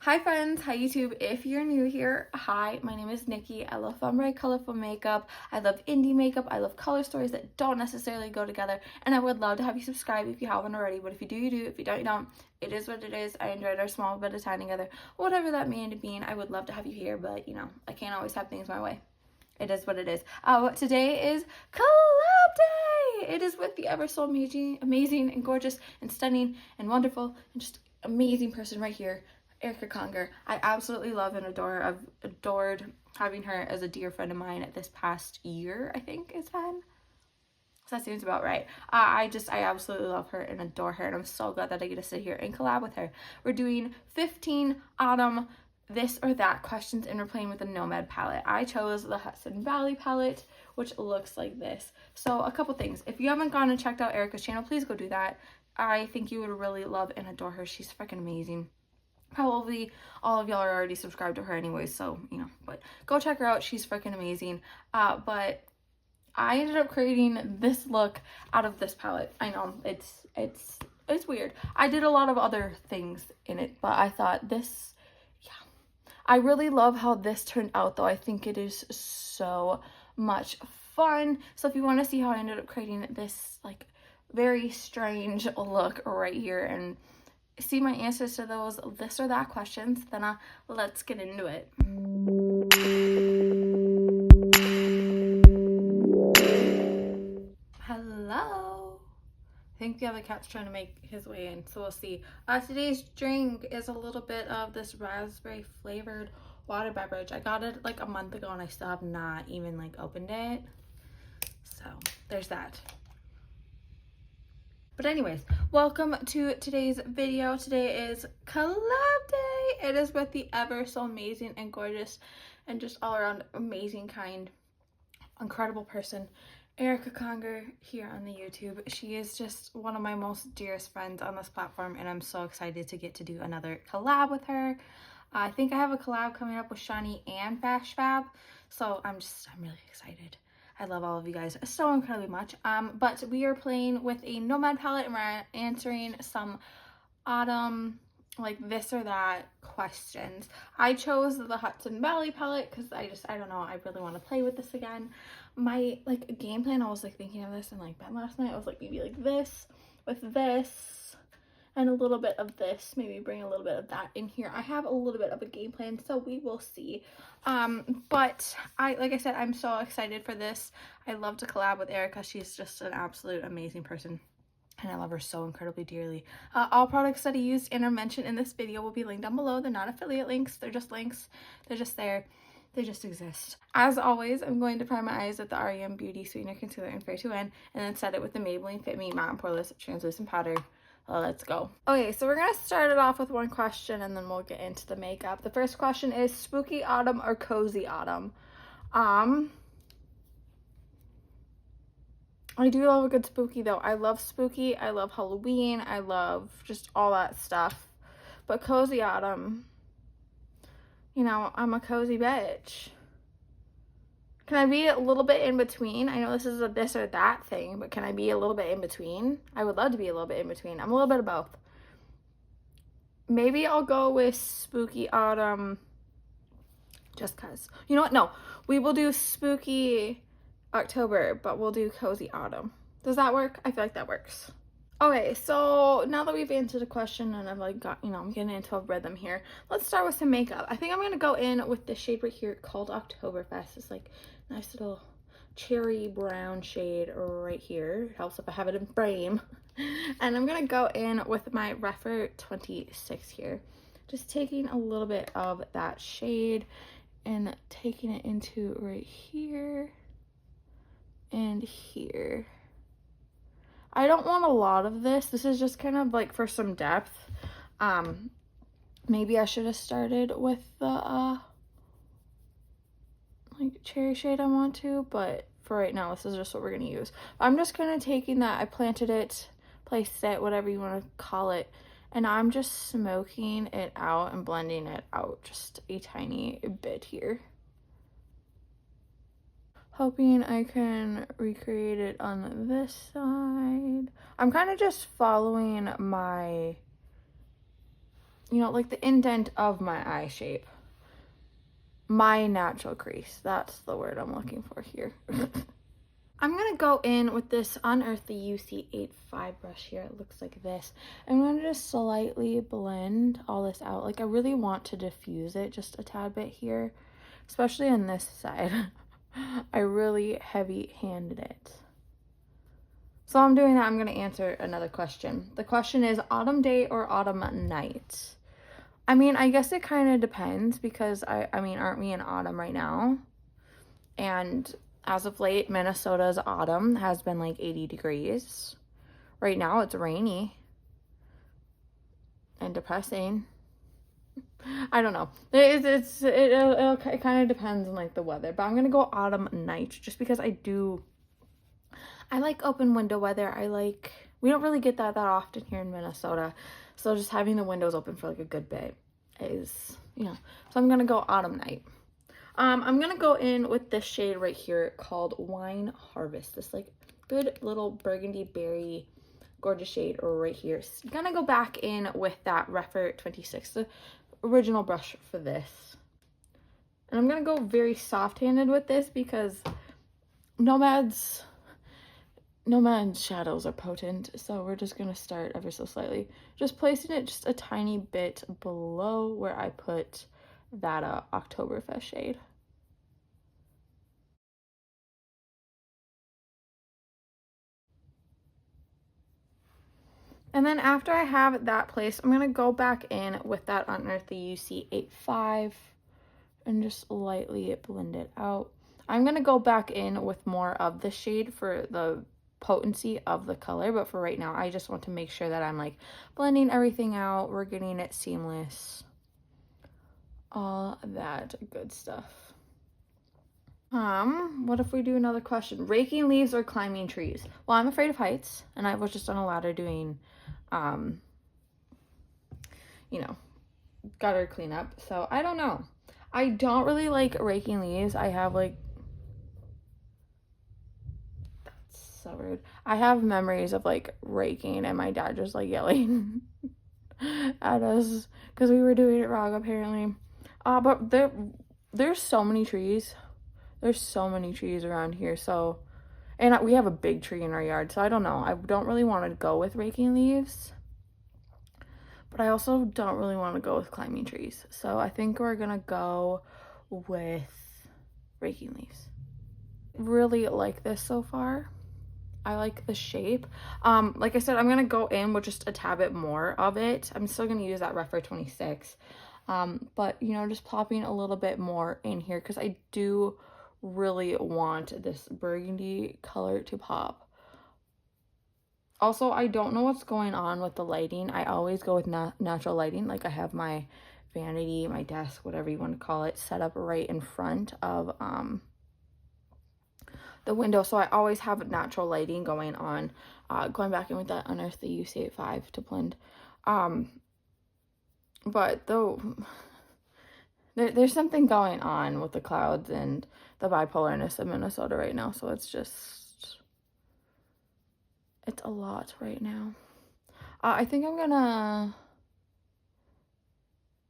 Hi friends, hi YouTube. If you're new here, hi, my name is Nikki. I love fun, bright, colorful makeup. I love indie makeup. I love color stories that don't necessarily go together. And I would love to have you subscribe if you haven't already. But if you do, you do. If you don't, you don't. It is what it is. I enjoyed our small bit of time together. Whatever that may mean, I would love to have you here. But, you know, I can't always have things my way. It is what it is. Today is Collab Day! It is with the ever so amazing and gorgeous and stunning and wonderful and just amazing person right here, Erica Conger. I absolutely love and adore. I've adored having her as a dear friend of mine this past year, I think it's been. So that seems about right. I absolutely love her and adore her, and I'm so glad that I get to sit here and collab with her. We're doing 15 autumn this or that questions, and we're playing with the Nomad palette. I chose the Hudson Valley palette, which looks like this. So a couple things. If you haven't gone and checked out Erica's channel, please go do that. I think you would really love and adore her. She's freaking amazing. Probably all of y'all are already subscribed to her anyways, so you know, but go check her out. She's freaking amazing. But I ended up creating this look out of this palette. I know it's weird. I did a lot of other things in it, but I thought this, yeah, I really love how this turned out though. I think it is so much fun. So if you want to see how I ended up creating this like very strange look right here and see my answers to those this or that questions, then let's get into it. Hello. I think the other cat's trying to make his way in, so we'll see. Today's drink is a little bit of this raspberry flavored water beverage. I got it like a month ago and I still have not even like opened it. So there's that. But anyways, welcome to today's video. Today is Collab Day. It is with the ever so amazing and gorgeous and just all around amazing, kind, incredible person, Erica Conger here on the YouTube. She is just one of my most dearest friends on this platform, and I'm so excited to get to do another collab with her. I think I have a collab coming up with Shani and Bash Fab, so I'm really excited. I love all of you guys so incredibly much. But we are playing with a Nomad palette, and we're answering some autumn, like this or that questions. I chose the Hudson Valley palette because I don't know, I really want to play with this again. My like game plan, I was like thinking of this in like bed last night. I was like maybe like this with this and a little bit of this, maybe bring a little bit of that in here. I have a little bit of a game plan, so we will see. But like I said, I'm so excited for this. I love to collab with Erica. She's just an absolute amazing person, and I love her so incredibly dearly. All products that I used and are mentioned in this video will be linked down below. They're not affiliate links. They're just links. They're just there. They just exist. As always, I'm going to prime my eyes with the REM Beauty Sweetener Concealer in Fair to Win, and then set it with the Maybelline Fit Me Matte and Poreless Translucent Powder. Let's go. Okay, so we're gonna start it off with one question and then we'll get into the makeup. The first question is spooky autumn or cozy autumn? I do love a good spooky though. I love spooky, I love Halloween, I love just all that stuff. But cozy autumn, you know, I'm a cozy bitch. Can I be a little bit in between? I know this is a this or that thing, but can I be a little bit in between? I would love to be a little bit in between. I'm a little bit of both. Maybe I'll go with spooky autumn just cause. You know what? No, we will do spooky October, but we'll do cozy autumn. Does that work? I feel like that works. Okay, so now that we've answered a question and I've like got, you know, I'm getting into a rhythm here, let's start with some makeup. I think I'm gonna go in with the shade right here called Oktoberfest. It's like nice little cherry brown shade right here. It helps if I have it in frame. And I'm gonna go in with my Refer 26 here. Just taking a little bit of that shade and taking it into right here and here. I don't want a lot of this. This is just kind of like for some depth. Maybe I should have started with the like cherry shade I want to, but for right now, this is just what we're gonna use. I'm just kind of taking that, I planted it, placed it, whatever you want to call it, and I'm just smoking it out and blending it out just a tiny bit here. Hoping I can recreate it on this side. I'm kind of just following my you know, like the indent of my eye shape. My natural crease. That's the word I'm looking for here. I'm going to go in with this Unearth the UC85 brush here. It looks like this. I'm going to just slightly blend all this out. Like, I really want to diffuse it just a tad bit here, especially on this side. I really heavy-handed it. So I'm doing that. I'm going to answer another question. The question is autumn day or autumn night? I mean, I guess it kind of depends because, I mean, aren't we in autumn right now? And as of late, Minnesota's autumn has been like 80 degrees. Right now, it's rainy and depressing. I don't know. It kind of depends on like the weather. But I'm going to go autumn night just because I like open window weather. We don't really get that often here in Minnesota. So just having the windows open for like a good bit is, you know. So I'm going to go autumn night. I'm going to go in with this shade right here called Wine Harvest. This like good little burgundy berry gorgeous shade right here. So I'm going to go back in with that Refer 26, the original brush for this. And I'm going to go very soft-handed with this because Nomad's shadows are potent. So we're just going to start ever so slightly. Just placing it just a tiny bit below where I put that Oktoberfest shade. And then after I have that placed, I'm going to go back in with that Unearth the UC85 and just lightly blend it out. I'm going to go back in with more of the shade for the potency of the color, but for right now, I just want to make sure that I'm like blending everything out. We're getting it seamless. All that good stuff. What if we do another question? Raking leaves or climbing trees? Well, I'm afraid of heights, and I was just on a ladder doing, you know, gutter cleanup. So I don't know. I don't really like raking leaves. I have like, that's so rude. I have memories of like raking and my dad just like yelling at us because we were doing it wrong apparently. But there's so many trees. There's so many trees around here. So, and we have a big tree in our yard. So I don't know. I don't really want to go with raking leaves. But I also don't really want to go with climbing trees. So I think we're going to go with raking leaves. Really like this so far. I like the shape. Like I said, I'm going to go in with just a tad bit more of it. I'm still going to use that Refer 26. But, you know, just plopping a little bit more in here because I do really want this burgundy color to pop. Also, I don't know what's going on with the lighting. I always go with natural lighting. Like I have my vanity, my desk, whatever you want to call it, set up right in front of the window. So I always have natural lighting going on. Going back in with that Unearth the UC85 to blend. But though there's something going on with the clouds and the bipolarness of Minnesota right now. So it's a lot right now. I think I'm gonna,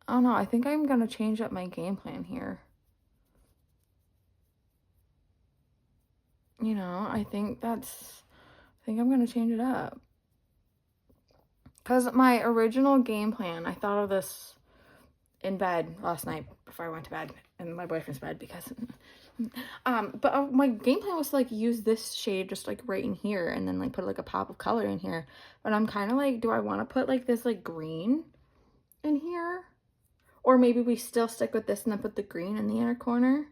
I don't know, I think I'm gonna change up my game plan here. You know, I think I'm gonna change it up. Because my original game plan, I thought of this in bed last night before I went to bed, and my boyfriend's bed because but my game plan was to like use this shade just like right in here and then like put like a pop of color in here. But I'm kind of like, do I want to put like this like green in here, or maybe we still stick with this and then put the green in the inner corner?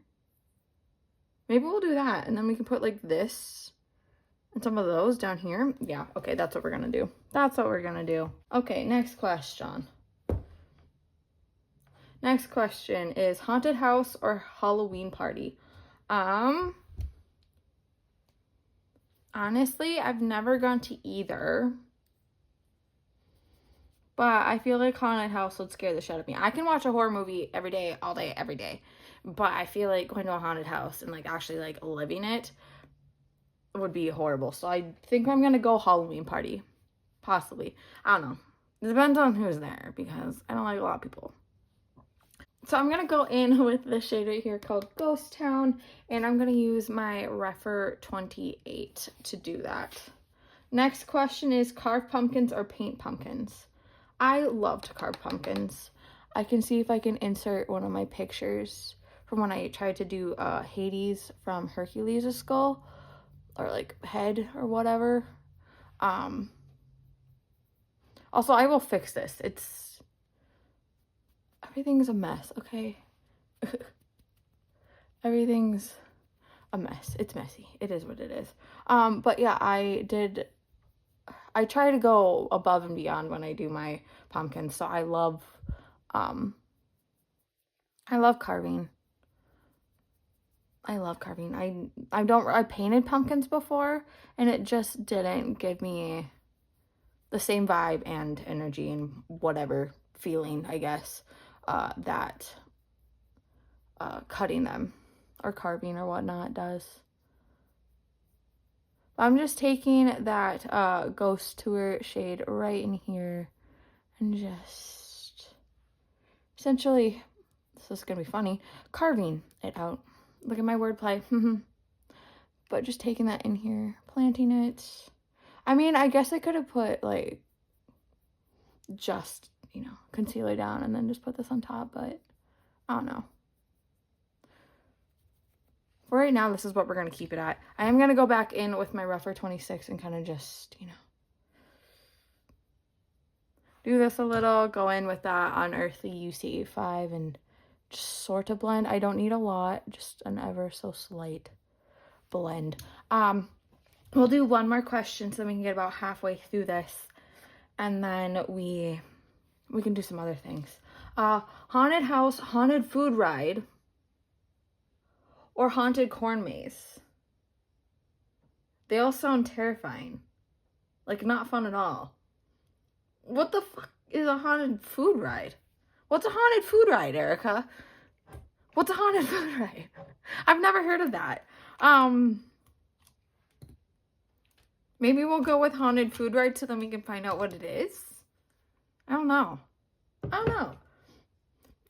Maybe we'll do that, and then we can put like this and some of those down here. Yeah, okay, that's what we're gonna do. That's what we're gonna do. Okay, next question. Next question is haunted house or Halloween party? Honestly, I've never gone to either. But I feel like haunted house would scare the shit out of me. I can watch a horror movie every day, all day, every day. But I feel like going to a haunted house and like actually like living it would be horrible. So I think I'm gonna go Halloween party. Possibly. I don't know. It depends on who's there because I don't like a lot of people. So I'm going to go in with this shade right here called Ghost Town, and I'm going to use my Rephr 28 to do that. Next question is carve pumpkins or paint pumpkins? I love to carve pumpkins. I can see if I can insert one of my pictures from when I tried to do Hades from Hercules' skull, or like head or whatever. Also, I will fix this. Everything's a mess, okay? Everything's a mess. It's messy. It is what it is. But yeah, I try to go above and beyond when I do my pumpkins. So I love carving. I love carving. I painted pumpkins before, and it just didn't give me the same vibe and energy and whatever feeling, I guess, that cutting them or carving or whatnot does. I'm just taking that Ghost Tour shade right in here and just essentially, this is gonna be funny, carving it out. Look at my wordplay. But just taking that in here, planting it. I mean, I guess I could have put like just, concealer down and then just put this on top, but I don't know. For right now, this is what we're going to keep it at. I am going to go back in with my Rephr 26 and kind of just, do this a little, go in with that Unearthly UC85 and just sort of blend. I don't need a lot, just an ever so slight blend. We'll do one more question so then we can get about halfway through this, and then we can do some other things. Haunted house, haunted food ride, or haunted corn maze? They all sound terrifying. Like, not fun at all. What the fuck is a haunted food ride? What's a haunted food ride, Erica? What's a haunted food ride? I've never heard of that. Maybe we'll go with haunted food ride so then we can find out what it is. I don't know.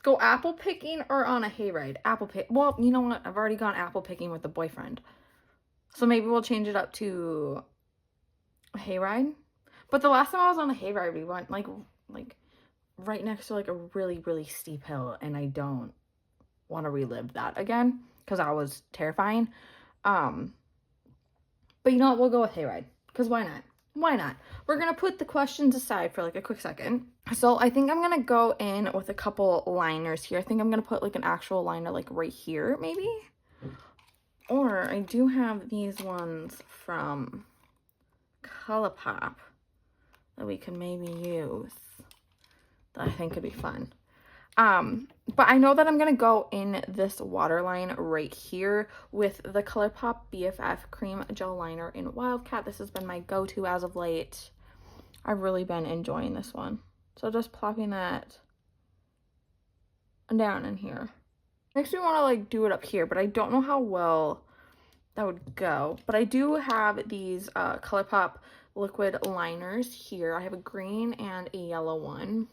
Go apple picking or on a hayride? Apple pick. Well, you know what? I've already gone apple picking with a boyfriend. So maybe we'll change it up to a hayride. But the last time I was on a hayride, we went like right next to like a really, really steep hill, and I don't want to relive that again because that was terrifying. But you know what? We'll go with hayride because why not? Why not? We're going to put the questions aside for like a quick second. So I think I'm going to go in with a couple liners here. I think I'm going to put like an actual liner like right here maybe. Or I do have these ones from Collab that we can maybe use that I think could be fun. But I know that I'm going to go in this waterline right here with the ColourPop BFF Cream Gel Liner in Wildcat. This has been my go-to as of late. I've really been enjoying this one. So just plopping that down in here. Makes me want to like do it up here, but I don't know how well that would go. But I do have these ColourPop liquid liners here. I have a green and a yellow one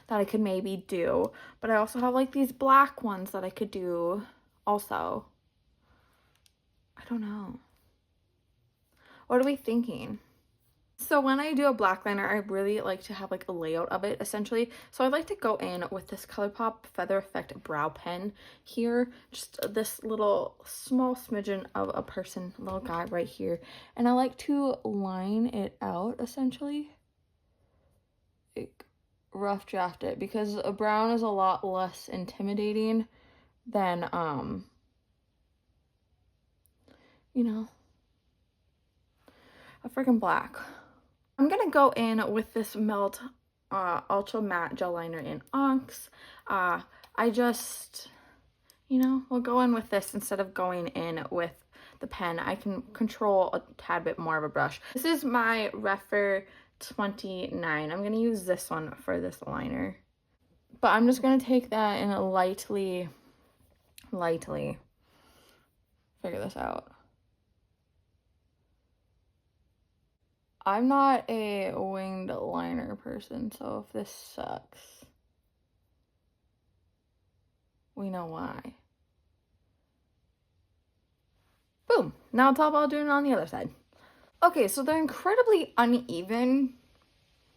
that I could maybe do, but I also have like these black ones that I could do also. I don't know. What are we thinking? So when I do a black liner, I really like to have like a layout of it essentially. So I'd like to go in with this ColourPop Feather Effect brow pen here, just this little small smidgen of a person, little guy right here, and I like to line it out essentially. Like, rough draft it because a brown is a lot less intimidating than a freaking black. I'm gonna go in with this Melt Ultra Matte Gel Liner in Onyx. I just, we'll go in with this instead of going in with the pen. I can control a tad bit more of a brush. This is my Rephr 29. I'm going to use this one for this liner. But I'm just going to take that and lightly figure this out. I'm not a winged liner person, so if this sucks, we know why. Boom. Now it's all about doing it on the other side. Okay, so they're incredibly uneven,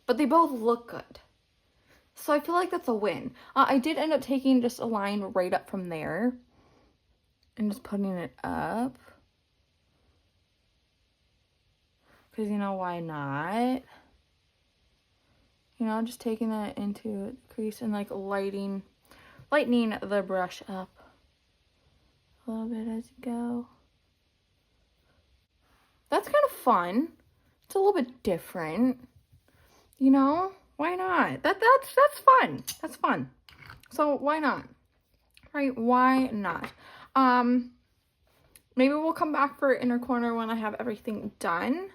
but they both look good. So I feel like that's a win. I did end up taking just a line right up from there and just putting it up. Because, you know, why not? You know, just taking that into the crease and, like, lightening the brush up a little bit as you go. That's kind of fun. It's a little bit different. You know? Why not? That's fun. That's fun. So why not? Right? Why not? Maybe we'll come back for inner corner when I have everything done.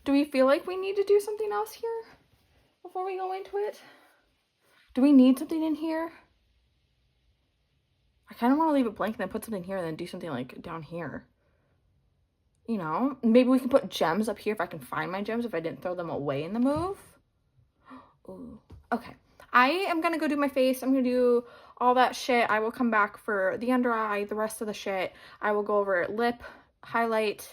Do we feel like we need to do something else here before we go into it? Do we need something in here? I kind of want to leave it blank and then put something here and then do something like down here. You know? Maybe we can put gems up here if I can find my gems, if I didn't throw them away in the move. Ooh. Okay. I am going to go do my face. I'm going to do all that shit. I will come back for the under eye, the rest of the shit. I will go over lip, highlight,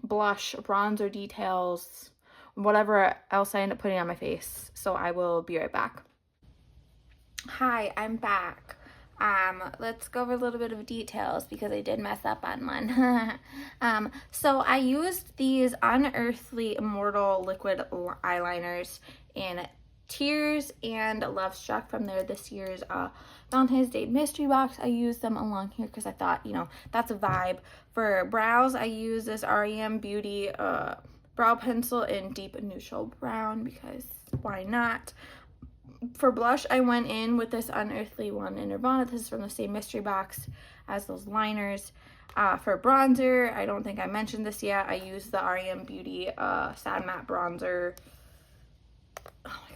blush, bronzer details, whatever else I end up putting on my face. So I will be right back. Hi, I'm back. Let's go over a little bit of details because I did mess up on one. So I used these Unearthly Immortal liquid eyeliners in Tears and Love Struck from this year's Valentine's Day mystery box. I used them along here because I thought, you know, that's a vibe. For brows, I use this REM Beauty brow pencil in deep neutral brown because why not? For blush, I went in with this Unearthly one in Nirvana. This is from the same mystery box as those liners. For bronzer, I don't think I mentioned this yet. I used the REM Beauty Sad Matte Bronzer. Oh my god.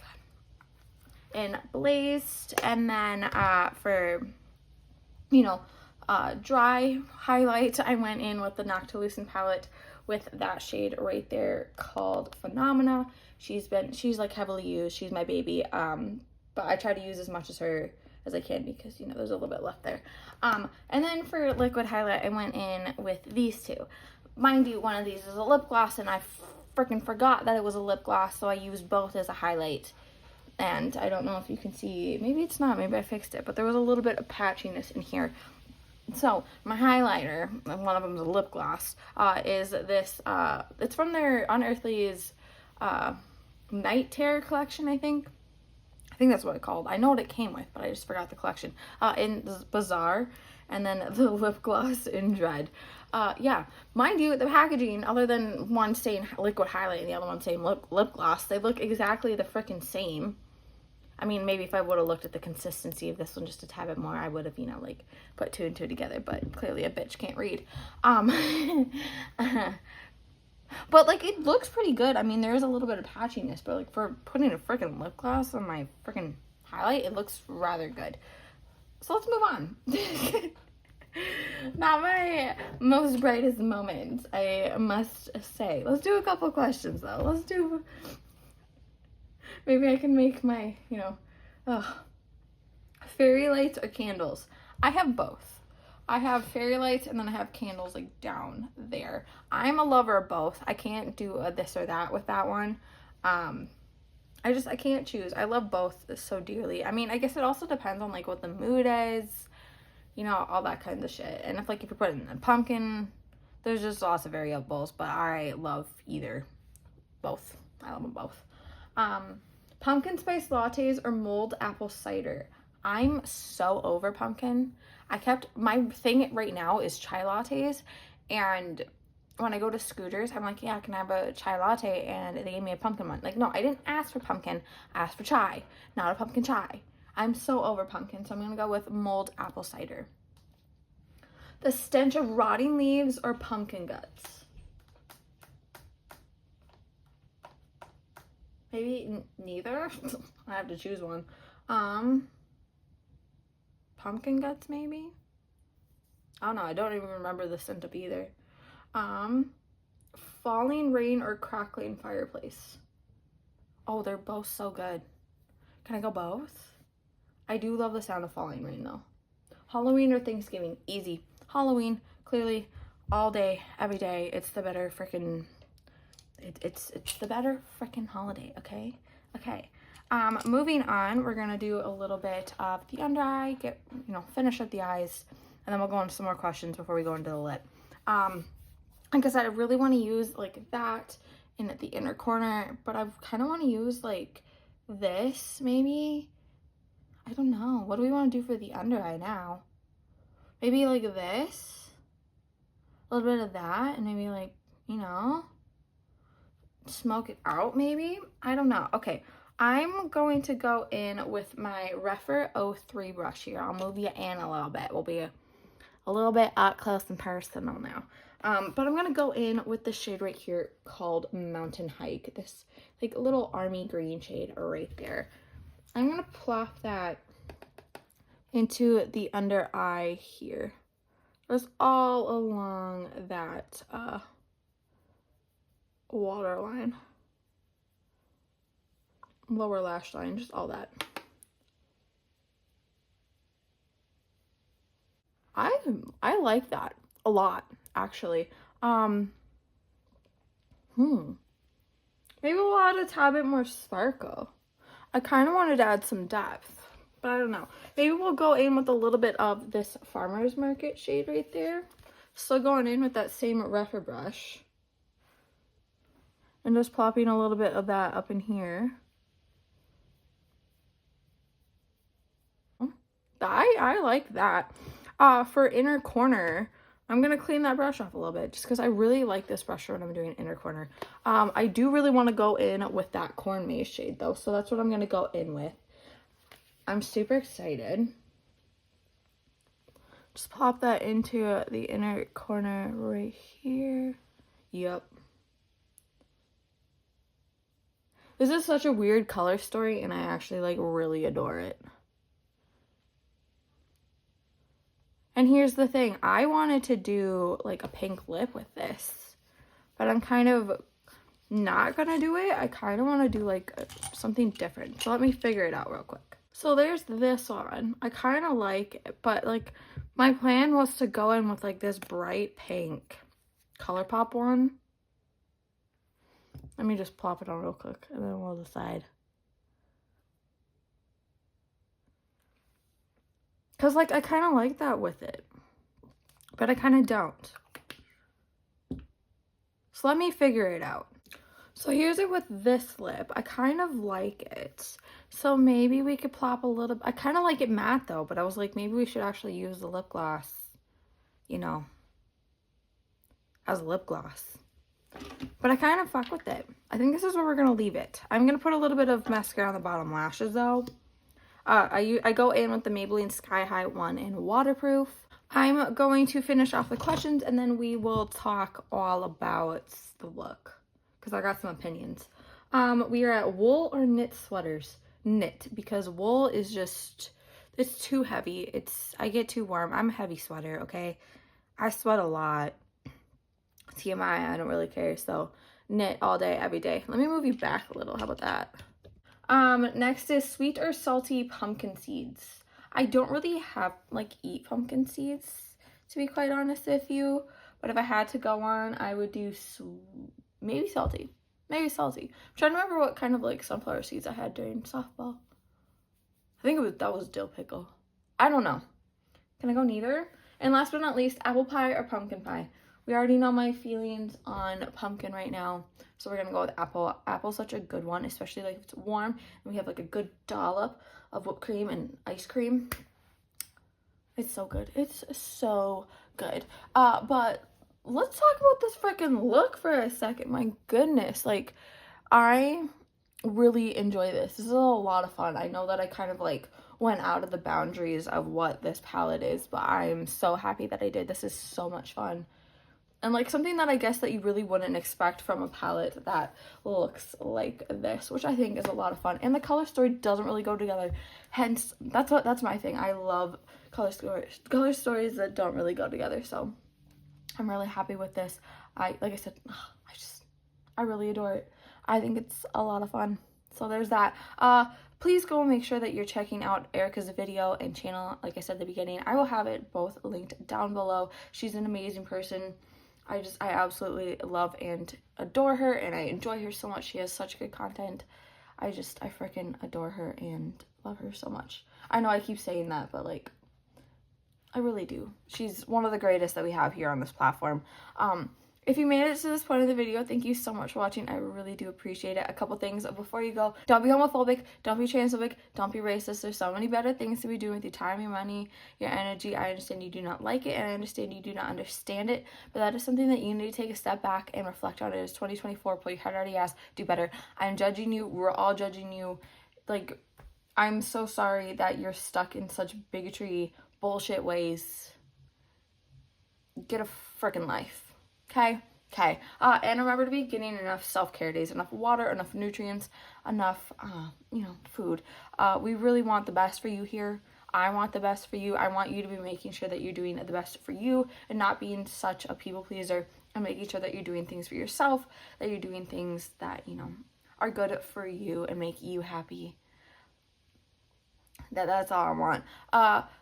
In Blazed. And then for, you know, dry highlight, I went in with the Noctilucent palette with that shade right there called Phenomena. She's like heavily used. She's my baby. But I try to use as much as her as I can because, you know, there's a little bit left there. And then for liquid highlight, I went in with these two. Mind you, one of these is a lip gloss, and I freaking forgot that it was a lip gloss, so I used both as a highlight. And I don't know if you can see, maybe it's not, maybe I fixed it, but there was a little bit of patchiness in here. So my highlighter, and one of them is a lip gloss, is this, it's from their Unearthly's Night Terror collection, I think. I think that's what it's called. I know what it came with, but I just forgot the collection. In Bazaar, and then the lip gloss in Dread. Yeah, mind you, the packaging, other than one saying liquid highlight and the other one saying lip gloss, they look exactly the freaking same. I mean, maybe if I would have looked at the consistency of this one just a tad bit more, I would have, you know, like, put two and two together, but clearly a bitch can't read. But, like, it looks pretty good. I mean, there is a little bit of patchiness, but, like, for putting a freaking lip gloss on my freaking highlight, it looks rather good. So let's move on. Not my most brightest moment, I must say. Let's do a couple questions, though. Let's do... Maybe I can make my, you know, fairy lights or candles. I have both. I have fairy lights and then I have candles like down there. I'm a lover of both. I can't do a this or that with that one. I can't choose. I love both so dearly. I mean, I guess it also depends on like what the mood is, you know, all that kind of shit. And if you're putting a pumpkin, there's just lots of variables, but I love either. Both. I love them both. Pumpkin spice lattes or mulled apple cider. I'm so over pumpkin. My thing right now is chai lattes, and when I go to Scooters, I'm like, yeah, can I have a chai latte? And they gave me a pumpkin one. Like, no, I didn't ask for pumpkin. I asked for chai, not a pumpkin chai. I'm so over pumpkin, so I'm gonna go with mulled apple cider. The stench of rotting leaves or pumpkin guts. Maybe neither. I have to choose one. Pumpkin guts, maybe? I don't know. I don't even remember the scent of either. falling rain or crackling fireplace. Oh, they're both so good. Can I go both? I do love the sound of falling rain though. Halloween or Thanksgiving? Easy. Halloween, clearly, all day, every day. It's the better freaking, it's the better freaking holiday, okay? Okay. Moving on, we're gonna do a little bit of the under eye, finish up the eyes, and then we'll go into some more questions before we go into the lip. Like I said, I really want to use like that in at the inner corner, but I kind of want to use like this maybe. I don't know. What do we want to do for the under eye now? Maybe like this, a little bit of that, and maybe like, smoke it out maybe. I don't know. Okay, I'm going to go in with my Refer 03 brush here. I'll move you in a little bit. We'll be a little bit up close and personal now. But I'm going to go in with the shade right here called Mountain Hike. This like little army green shade right there. I'm going to plop that into the under eye here. Just all along that waterline. Lower lash line, just all that. I like that a lot, actually. Maybe we'll add a tad bit more sparkle. I kind of wanted to add some depth, but I don't know. Maybe we'll go in with a little bit of this Farmer's Market shade right there. Still going in with that same Refer brush. And just plopping a little bit of that up in here. I like that. For inner corner, I'm going to clean that brush off a little bit just because I really like this brush when I'm doing inner corner. I do really want to go in with that Corn Maze shade though, so that's what I'm going to go in with. I'm super excited. Just pop that into the inner corner right here. Yep. This is such a weird color story and I actually like really adore it. And here's the thing, I wanted to do like a pink lip with this, but I'm kind of not gonna do it. I kind of want to do like something different. So let me figure it out real quick. So there's this one. I kind of like it, but like my plan was to go in with like this bright pink ColourPop one. Let me just plop it on real quick and then we'll decide. Because, like, I kind of like that with it. But I kind of don't. So let me figure it out. So here's it with this lip. I kind of like it. So maybe we could plop a little... I kind of like it matte, though. But I was like, maybe we should actually use the lip gloss, as a lip gloss. But I kind of fuck with it. I think this is where we're going to leave it. I'm going to put a little bit of mascara on the bottom lashes, though. I go in with the Maybelline Sky High one in waterproof. I'm going to finish off the questions and then we will talk all about the look because I got some opinions. We are at wool or knit sweaters. Knit, because wool is just, it's too heavy. I get too warm. I'm a heavy sweater, okay? I sweat a lot. TMI, I don't really care. So knit all day, every day. Let me move you back a little. How about that? Next is sweet or salty pumpkin seeds. I don't really eat pumpkin seeds, to be quite honest with you, but if I had to go on, I would do maybe salty. I'm trying to remember what kind of sunflower seeds I had during softball. I think that was dill pickle. I don't know. Can I go neither? And last but not least, apple pie or pumpkin pie. We already know my feelings on pumpkin right now, so we're gonna go with apple. Apple's such a good one, especially if it's warm and we have a good dollop of whipped cream and ice cream. It's so good. It's so good. But let's talk about this freaking look for a second. My goodness, I really enjoy this. This is a lot of fun. I know that I kind of went out of the boundaries of what this palette is, but I'm so happy that I did. This is so much fun. And something that I guess that you really wouldn't expect from a palette that looks like this, which I think is a lot of fun. And the color story doesn't really go together. Hence, that's my thing. I love color stories that don't really go together. So I'm really happy with this. Like I said, I just I really adore it. I think it's a lot of fun. So there's that. Please go make sure that you're checking out Erica's video and channel. Like I said at the beginning, I will have it both linked down below. She's an amazing person. I absolutely love and adore her, and I enjoy her so much. She has such good content. I freaking adore her and love her so much. I know I keep saying that, but like, I really do. She's one of the greatest that we have here on this platform. If you made it to this point of the video, thank you so much for watching. I really do appreciate it. A couple things before you go. Don't be homophobic. Don't be transphobic. Don't be racist. There's so many better things to be doing with your time, your money, your energy. I understand you do not like it, and I understand you do not understand it, but that is something that you need to take a step back and reflect on. It is 2024. Pull your head out of your ass. Do better. I'm judging you. We're all judging you. Like, I'm so sorry that you're stuck in such bigotry, bullshit ways. Get a freaking life. Okay? And remember to be getting enough self-care days, enough water, enough nutrients, enough, food. We really want the best for you here. I want the best for you. I want you to be making sure that you're doing the best for you and not being such a people pleaser, and making sure that you're doing things for yourself, that you're doing things that, are good for you and make you happy. That's all I want.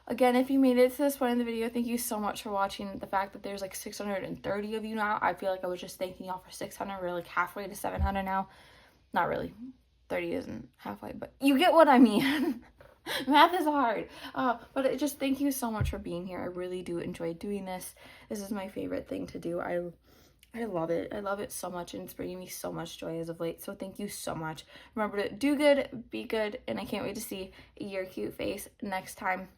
Again, if you made it to this point in the video, thank you so much for watching. The fact that there's like 630 of you now, I feel like I was just thanking y'all for 600. We're like halfway to 700 now. Not really. 30 isn't halfway, but you get what I mean. Math is hard. But just thank you so much for being here. I really do enjoy doing this. This is my favorite thing to do. I love it. I love it so much, and it's bringing me so much joy as of late. So thank you so much. Remember to do good, be good, and I can't wait to see your cute face next time.